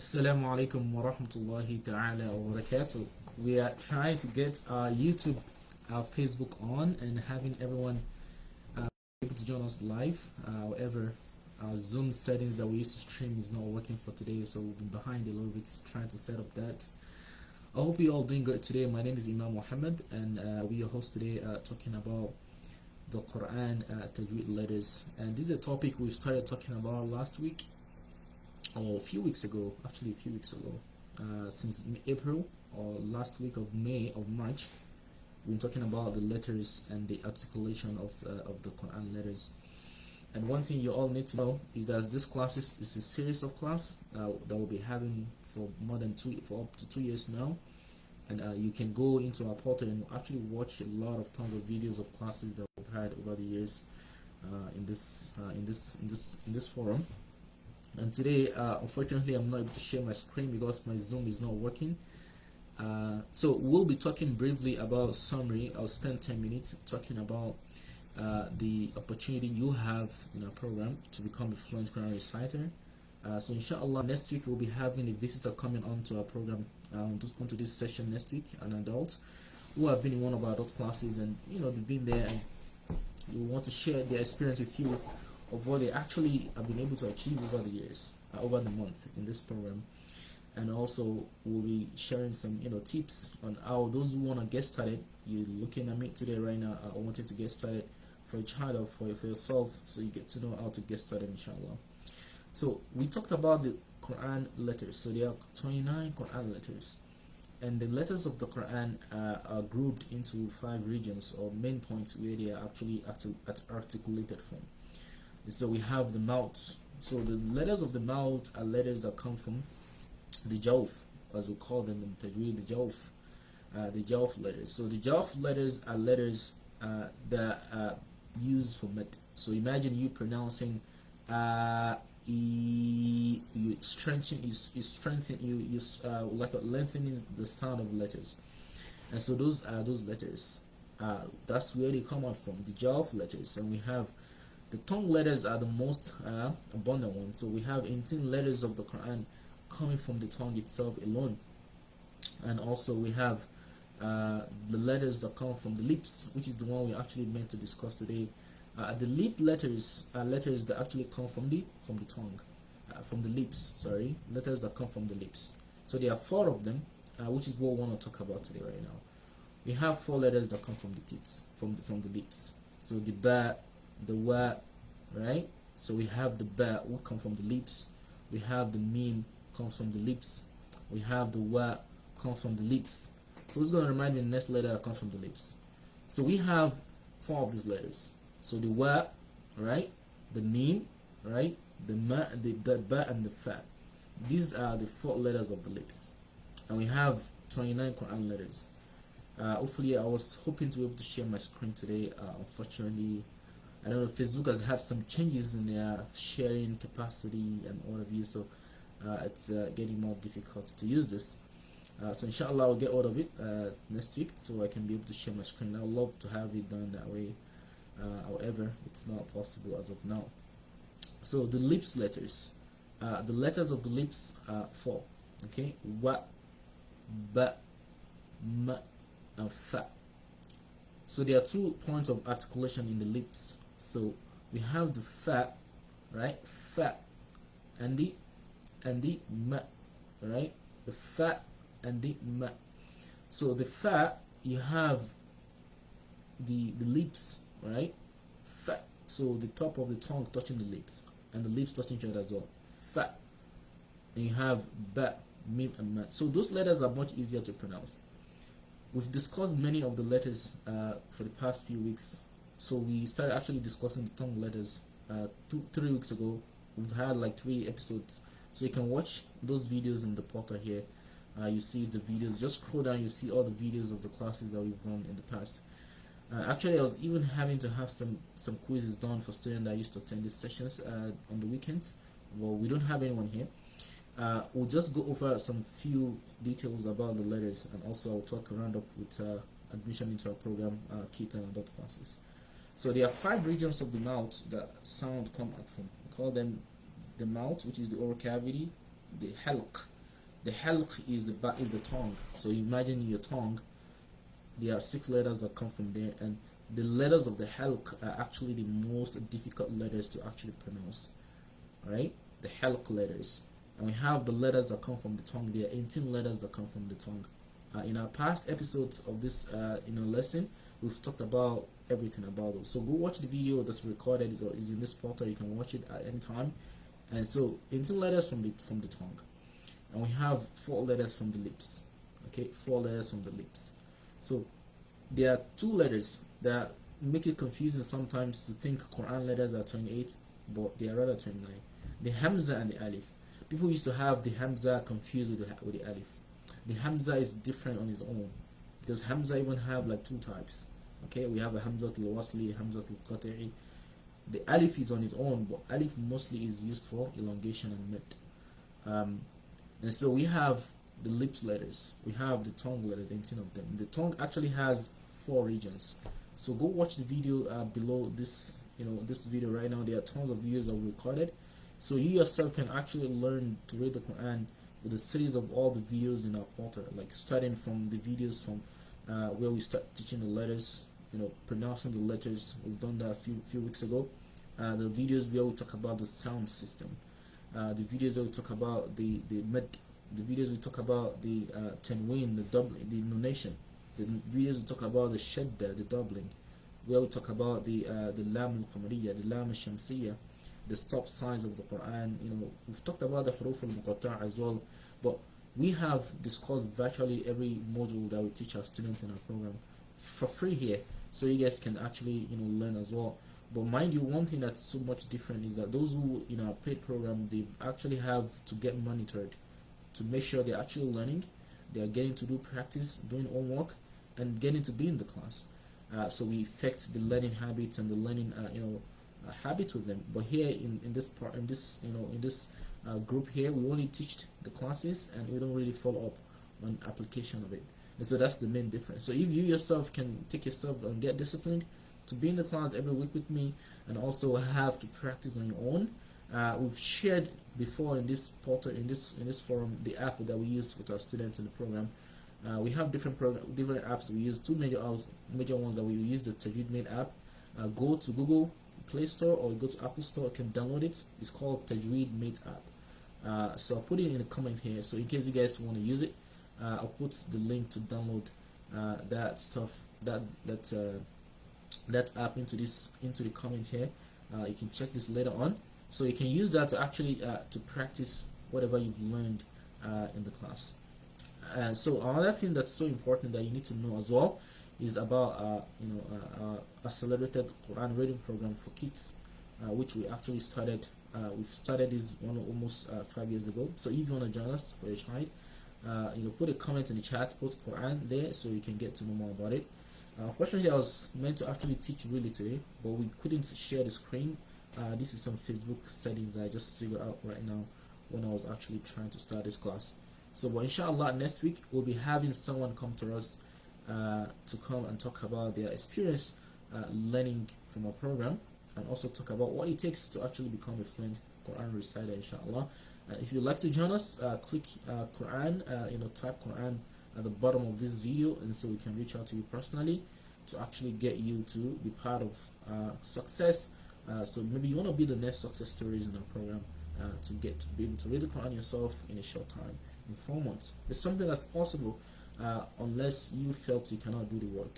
Assalamu alaikum wa rahmatullahi ta'ala wa barakatuh. We are trying to get our YouTube, our Facebook on and having everyone able to join us live. However, our Zoom settings that we used to stream is not working for today, so we've been behind a little bit trying to set up that. I hope you're all doing great today. My name is Imam Muhammad, and we are host today talking about the Quran Tajweed letters. And this is a topic we started talking about last week, or a few weeks ago, since April or last week of March. We've been talking about the letters and the articulation of the Quran letters. And one thing you all need to know is that this class is a series of class that we'll be having for up to 2 years now. And you can go into our portal and actually watch a lot of tons of videos of classes that we've had over the years in this forum. And today, unfortunately, I'm not able to share my screen because my Zoom is not working. So we'll be talking briefly about summary. I'll spend 10 minutes talking about the opportunity you have in our program to become a fluent Quran reciter. So inshallah, next week we'll be having a visitor coming onto our program, onto this session next week, an adult who have been in one of our adult classes, and they've been there and we want to share their experience with you of what they actually have been able to achieve over the years, over the month in this program. And also we'll be sharing some tips on how those who want to get started. You're looking at me today right now, I wanted to get started for a child or for yourself, so you get to know how to get started, inshallah. So we talked about the Quran letters. So there are 29 Quran letters, and the letters of the Quran are grouped into 5 regions or main points where they are actually at articulated form. So we have the mouth. So the letters of the mouth are letters that come from the Jawf, as we call them in Tajweed, the Jawf letters. So the Jawf letters are letters that are used for med. So imagine you pronouncing you lengthening the sound of letters, and so those are those letters. That's where they come out from, the Jawf letters. And we have the tongue letters are the most abundant ones. So we have 18 letters of the Quran coming from the tongue itself alone. And also we have the letters that come from the lips, which is the one we actually meant to discuss today. The lip letters are letters that actually come from the tongue, from the lips. Sorry, letters that come from the lips. So there are 4 of them, which is what we want to talk about today right now. We have 4 letters that come from the tips, from the lips. So the ba, the wa, right? So we have the ba, will come from the lips. We have the mim, comes from the lips. We have the wa, comes from the lips. So it's going to remind me the next letter that comes from the lips. So we have 4 of these letters. So the wa, right? The mim, right? The ma, the ba, and the fa. These are the 4 letters of the lips. And we have 29 Quran letters. Hopefully, I was hoping to be able to share my screen today. Unfortunately, I don't know, Facebook has had some changes in their sharing capacity and all of you, so it's getting more difficult to use this. So inshallah, I'll get out of it next week, so I can be able to share my screen. I'd love to have it done that way. However, it's not possible as of now. So the lips letters, the letters of the lips are 4. Okay, wa, ba, ma, and fa. So there are 2 points of articulation in the lips. So we have the fa, right? Fa, and the ma, right? The fa and the ma. So the fa, you have the lips, right? Fa. So the top of the tongue touching the lips, and the lips touching each other as well. Fa. And you have ba, mim, and ma. So those letters are much easier to pronounce. We've discussed many of the letters for the past few weeks. So we started actually discussing the tongue letters 3 weeks ago. We've had like 3 episodes. So you can watch those videos in the portal here. You see the videos. Just scroll down, you see all the videos of the classes that we've done in the past. Actually, I was even having to have some quizzes done for students that used to attend these sessions on the weekends. Well, we don't have anyone here. We'll just go over some few details about the letters, and also I'll talk around up with admission into our program, kit and adult classes. So there are 5 regions of the mouth that sound come out from. We call them the mouth, which is the oral cavity, the halq, The halq is the tongue. So imagine your tongue. There are 6 letters that come from there, and the letters of the halq are actually the most difficult letters to actually pronounce. Right? The halq letters. And we have the letters that come from the tongue. There are 18 letters that come from the tongue. In our past episodes of this lesson, we've talked about everything about those. So go watch the video that's recorded. Is in this portal. You can watch it at any time. And so 18 letters from the tongue, and we have 4 letters from the lips. Okay, 4 letters from the lips. So there are 2 letters that make it confusing sometimes to think Quran letters are 28, but they are rather 29. The Hamza and the Alif. People used to have the Hamza confused with the Alif. The Hamza is different on its own, because Hamza even have like 2 types. Okay, we have a Hamza al-Wasli, Hamza al-Qati'i. The Alif is on its own, but Alif mostly is used for elongation and mid. And so we have the lips letters, we have the tongue letters, 18 of them. The tongue actually has 4 regions. So go watch the video below this, this video right now. There are tons of videos that we recorded, so you yourself can actually learn to read the Quran with a series of all the videos in our portal, like starting from the videos from where we start teaching the letters, pronouncing the letters. We've done that a few weeks ago. The videos where we talk about the sound system, the videos where we talk about the videos we talk about the tanween, the doubling, the intonation, the videos we talk about the shadda, the doubling, where we talk about the lam al-qamariyya, the lam al-shamsiyya, the stop signs of the Quran. We've talked about the huruf al-muqatta' as well, but we have discussed virtually every module that we teach our students in our program for free here, so you guys can actually learn as well. But mind you, one thing that's so much different is that those who in our paid program, they actually have to get monitored to make sure they're actually learning, they are getting to do practice, doing homework, and getting to be in the class. So we affect the learning habits and the learning habit with them. But here in this part, in this group here, we only teach the classes and we don't really follow up on application of it. And so that's the main difference. So if you yourself can take yourself and get disciplined to be in the class every week with me, and also have to practice on your own, we've shared before in this portal, in this forum, the app that we use with our students in the program. We have different apps we use. 2 major ones that we use: the Tajweed Mate app. Go to Google Play Store or go to Apple Store, you can download it. It's called Tajweed Mate app. So I'll put it in the comment here, so in case you guys want to use it, I'll put the link to download that stuff, that app into the comment here. You can check this later on, so you can use that to actually to practice whatever you've learned in the class. So another thing that's so important that you need to know as well is about accelerated Quran reading program for kids, which we actually started. We've started this one almost 5 years ago. So if you want to join us for your child, put a comment in the chat, put Quran there, so you can get to know more about it. Unfortunately, I was meant to actually teach really today, but we couldn't share the screen. This is some Facebook settings that I just figured out right now when I was actually trying to start this class. So, but inshallah, next week we'll be having someone come to us to come and talk about their experience learning from our program, and also talk about what it takes to actually become a fluent Quran reciter, inshallah. If you'd like to join us, click Quran, type Quran at the bottom of this video, and so we can reach out to you personally to actually get you to be part of success. So maybe you want to be the next success stories in our program, to be able to read the Quran yourself in a short time, in 4 months. It's something that's possible, unless you felt you cannot do the work.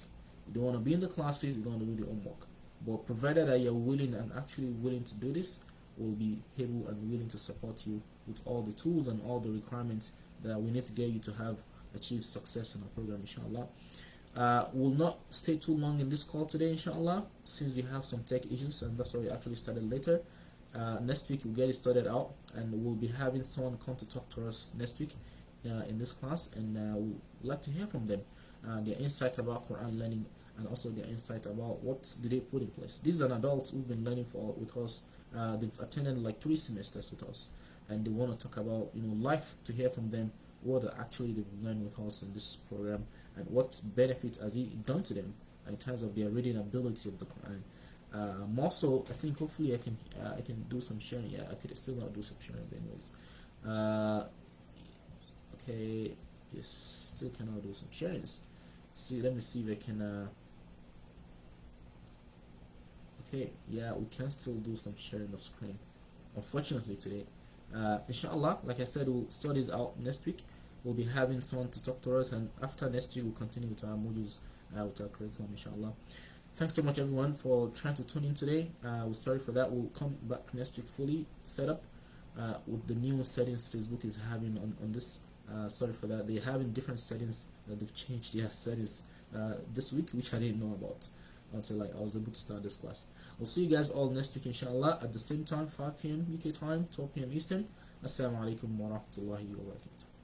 You don't want to be in the classes, you don't want to do the homework. But provided that you're willing and actually willing to do this, we'll be able and willing to support you with all the tools and all the requirements that we need to get you to have achieve success in our program, inshallah. We'll not stay too long in this call today, inshallah, since we have some tech issues, and that's why we actually started later. Next week we'll get it started out, and we'll be having someone come to talk to us next week in this class, and we'd like to hear from them, their insight about Quran learning, and also their insight about what did they put in place. These are adults who've been learning with us. They've attended like 3 semesters with us, and they want to talk about life, to hear from them what actually they've learned with us in this program, and what benefit has it done to them in terms of their reading ability of the Quran. More so, I think hopefully I can do some sharing. Yeah, I could still not do some sharing anyways. Okay, yes, still cannot do some sharings. See, let me see if I can okay, yeah, we can still do some sharing of screen, unfortunately today. Inshallah, like I said, we'll sort this out next week. We'll be having someone to talk to us, and after next week we'll continue with our modules, with our curriculum, inshallah. Thanks so much everyone for trying to tune in today. We're sorry for that. We'll come back next week fully set up with the new settings Facebook is having on this. Sorry for that. They're having different settings that they've changed their settings this week, which I didn't know about until I was able to start this class. We'll see you guys all next week inshallah at the same time, 5 p.m. UK time, 12 p.m. Eastern. Assalamu alaikum wa rahmatullahi wa barakatuh.